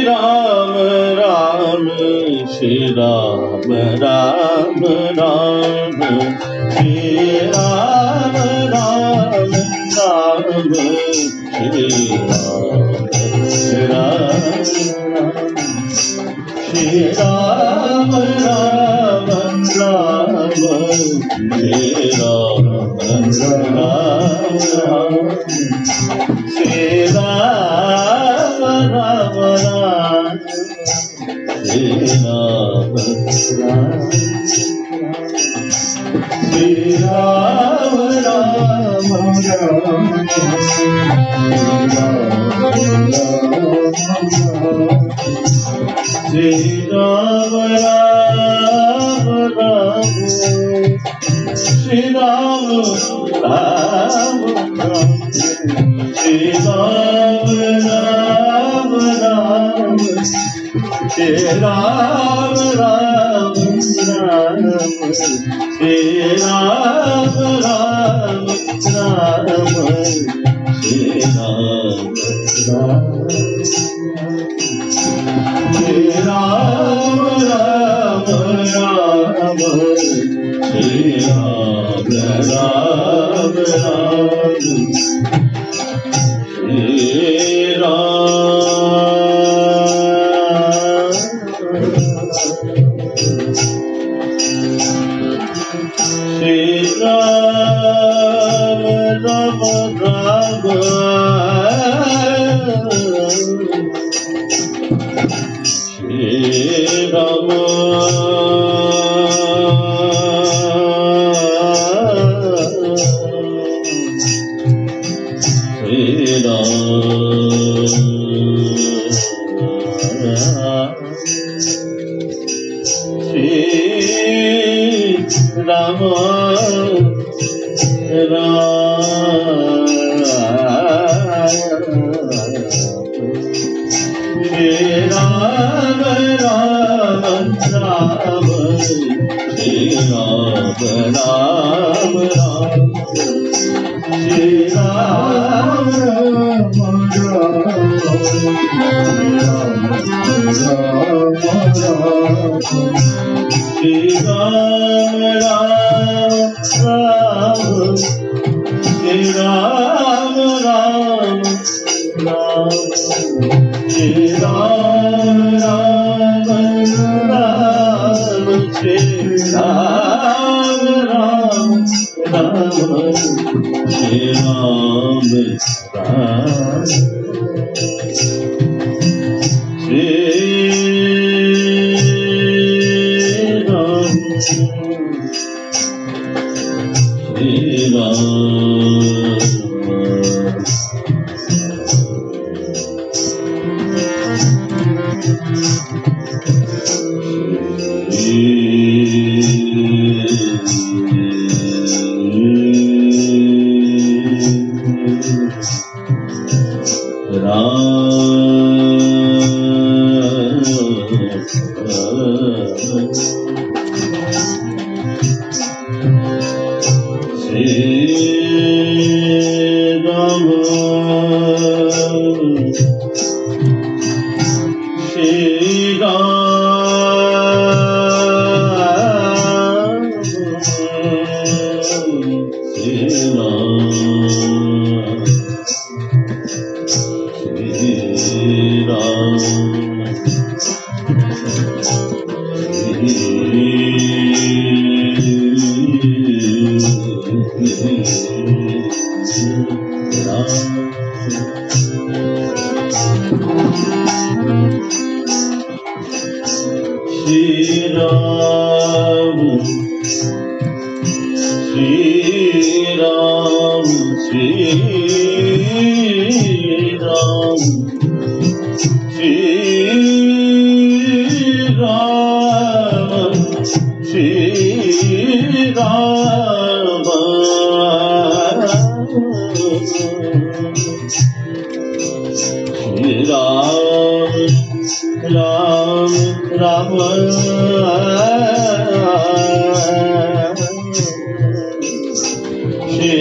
Ram Ram Shri Ram Ram Ram Shri Ram Ram Ram Shri Ram Shri Ram Ram Ram Shri Ram Ram Shri Ram Ram Ram Shri Ram Shri Ram Ram Ram Shri Ram Ram Ram Shri Ram Ram Ram Shri Ram Ram Ram Shri Ram Ram Ram Shri Ram Ram Ram Shri Ram Ram Shri Ram Ram Ram Shri Ram Ram Ram Shri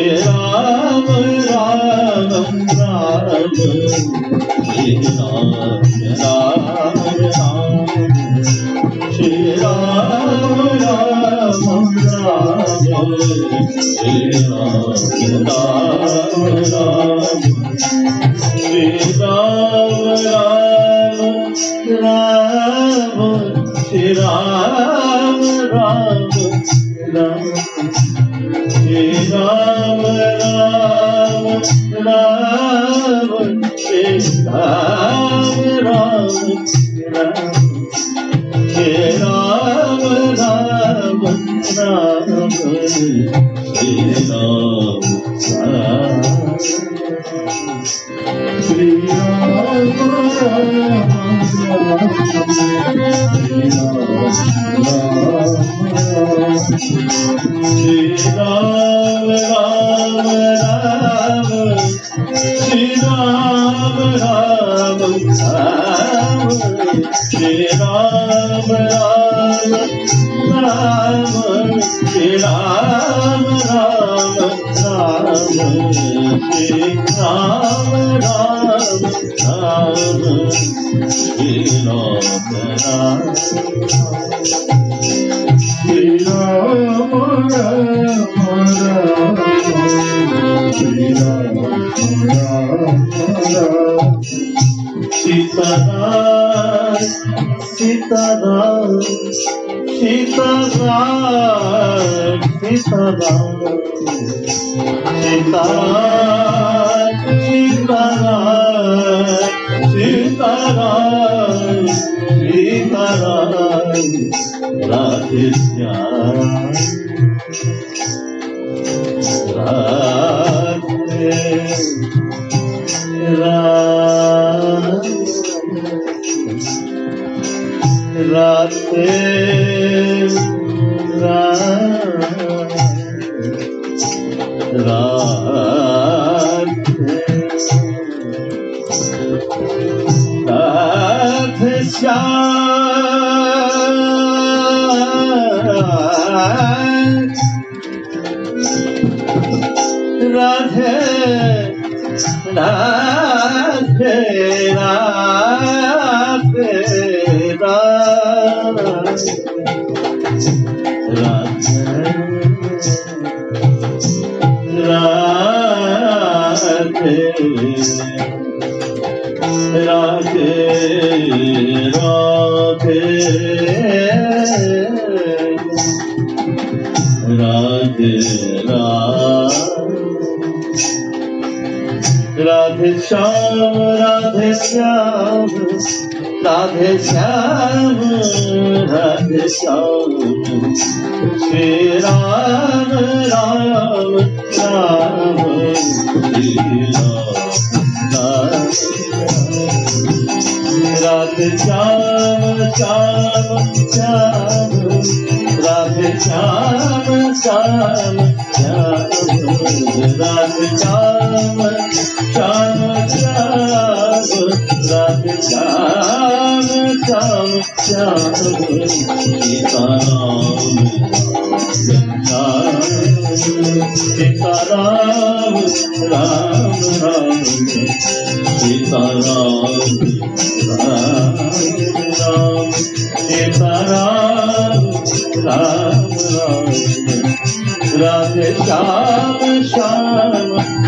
Radhe Shyam, Shyam,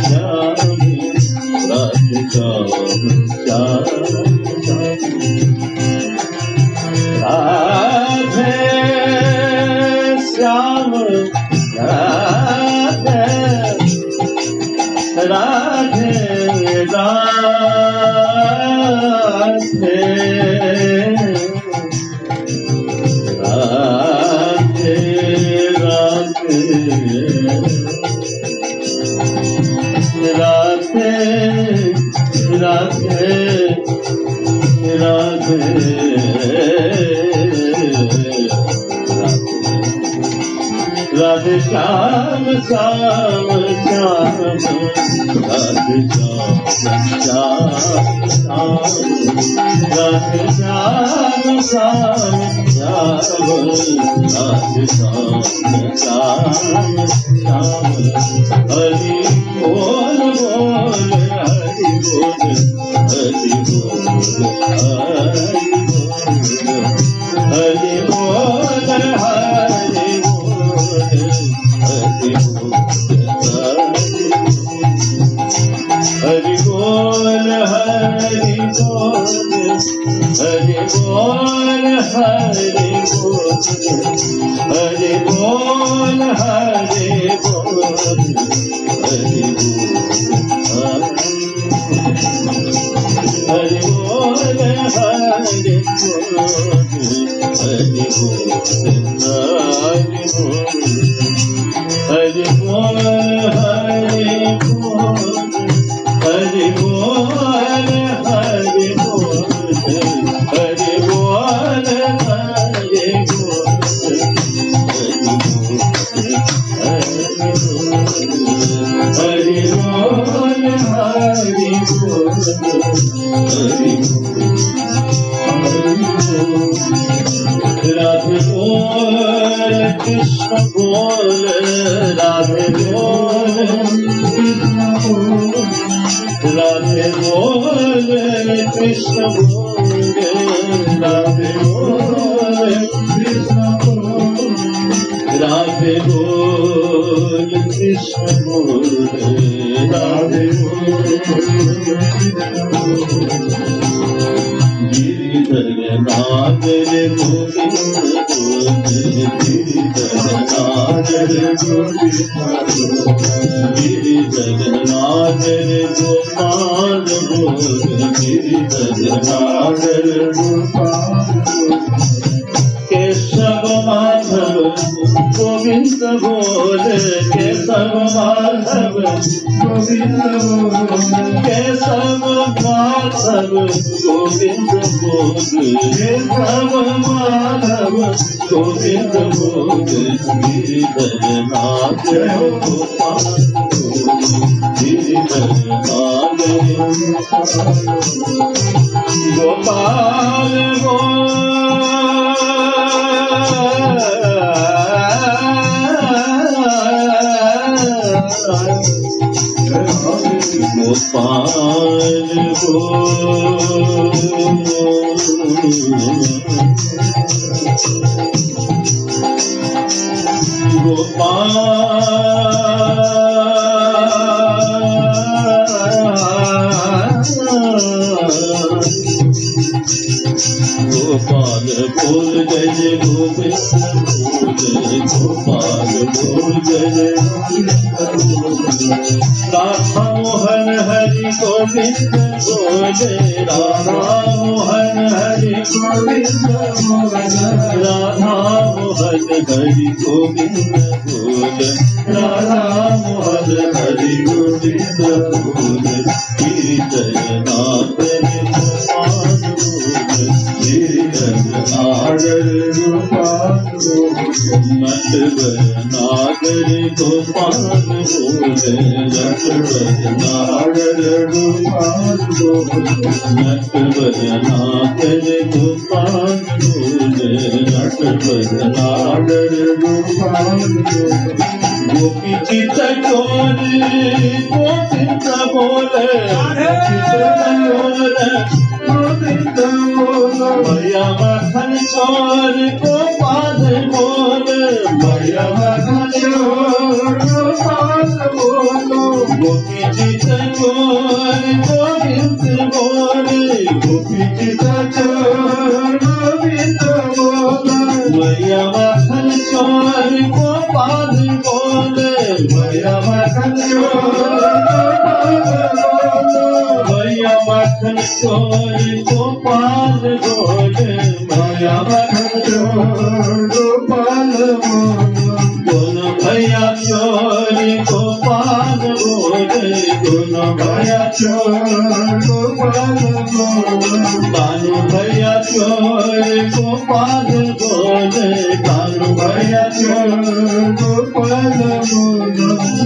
Shyam, Radhe Shyam,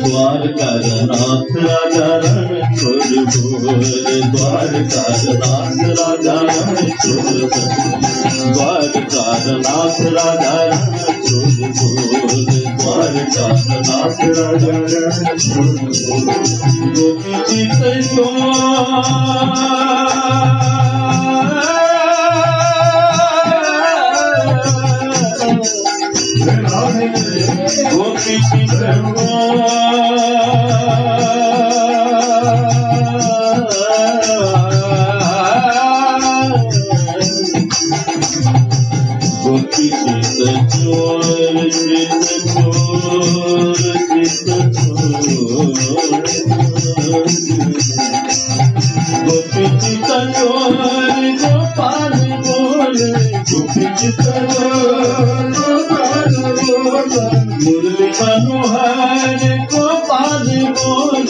Dwarka नाथ राजा रण छोड़ बोल द्वारकानाथ राजा राम छोड़ द्वारकानाथ राजा राम छोड़ बोल द्वारकानाथ राजा राम छोड़ बोल गोपी चित गोपी चित गोपी चित चोर चित चोर चित चोर गोपी चित चोर गोपाल बोल गोपी चित चोर गोपाल बोल मुरली मनोहर गोपाल बोल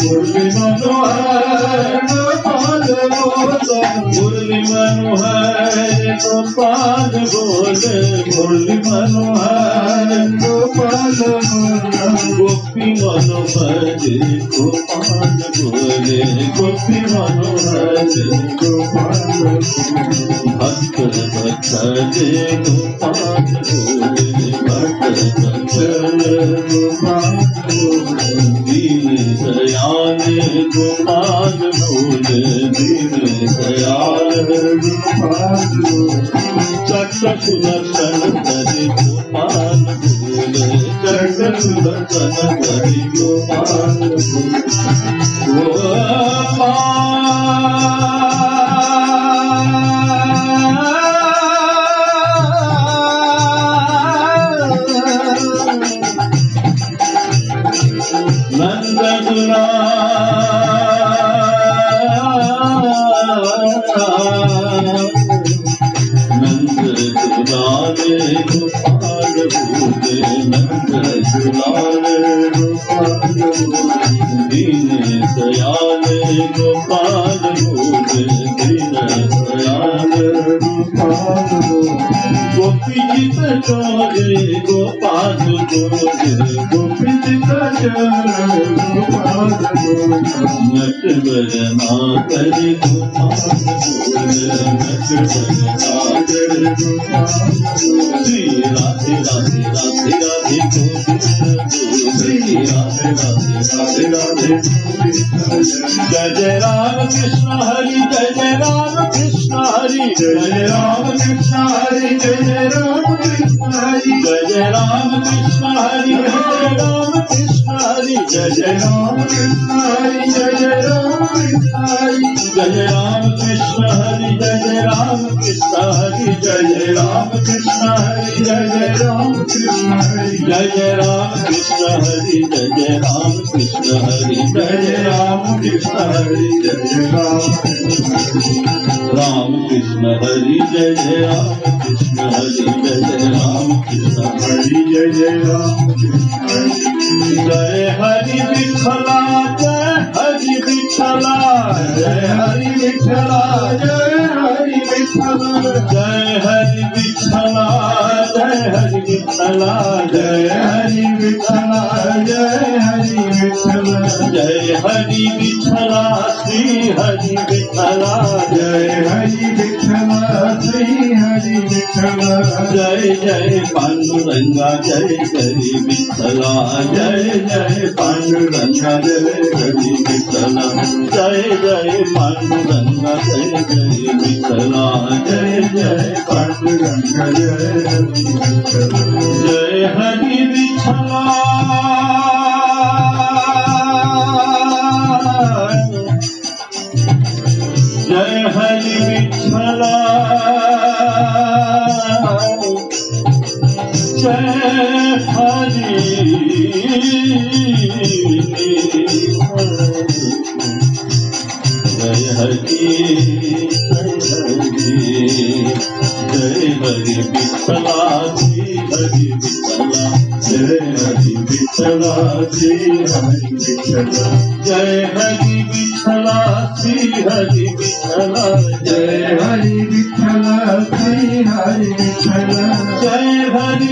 मुरली मनोहर गोपाल बोल मुरली मनोहर गोपाल बोल मुरली मनोहर गोपाल बोल गोपी मनोहर गोपाल बोल गोपी मनोहर गोपाल भक्त भक्त गोपाल बोल भक्त भक्त गोपाल दीन दयाल गोपाल बोल दीन दयाल गोपाल चक्र सुदर्शन करे गोपाल बोल चक्र सुदर्शन करे गोपाल नंदुला नंद दुलारे गोपाल बोल नंद दुलारे गोपाल दीन दयाल गोपाल बोल दीन दयाल गोपाल गोपी चित चोर गोपाल बोल गोपी चित चोर गोपाल बोल नट बजना कर गोपाल बोल नट बजना कर गोपाल श्री राधे राधे राधे राधे गोविंद श्री राधे राधे राधे राधे जय जय राम कृष्ण हरि जय जय राम कृष्ण हरि जय जय राम कृष्ण हरि जय जय राम कृष्ण हरि जय जय राम कृष्ण हरि जय जय राम कृष्ण हरि जय जय राम कृष्ण हरि जय जय राम कृष्ण हरि जय जय राम कृष्ण हरि जय जय राम कृष्ण हरि जय जय राम कृष्ण हरि जय जय राम कृष्ण हरि जय जय राम कृष्ण हरि जय जय राम कृष्ण हरि जय जय राम कृष्ण हरि जय जय राम राम कृष्ण हरि जय जय राम कृष्ण हरि जय जय राम कृष्ण हरि जय जय राम कृष्ण हरि जय हरि विठला जय हरि विठला जय हरि विठला जय हरि विठला जय हरि विठला जय हरि विठला जय हरि विठला जय हरि विठला जय हरि विठला श्री हरि विठला जय हरि विठला श्री हरि विठला जय जय पांडुरंगा जय हरि विठला जय जय पांडुरंगा जय हरि विठला जय जय पांडुरंगा जय हरि विठला जय जय पांडुरंगा जय हरि विठला जय हरि विठला जय हरि विठला जय हरि जय हरि जय हरि विठला श्री हरि विठला जय हरि विठला श्री हरि विठला जय हरि विठला श्री हरि विठला जय हरि विठला श्री हरि विठला जय हरि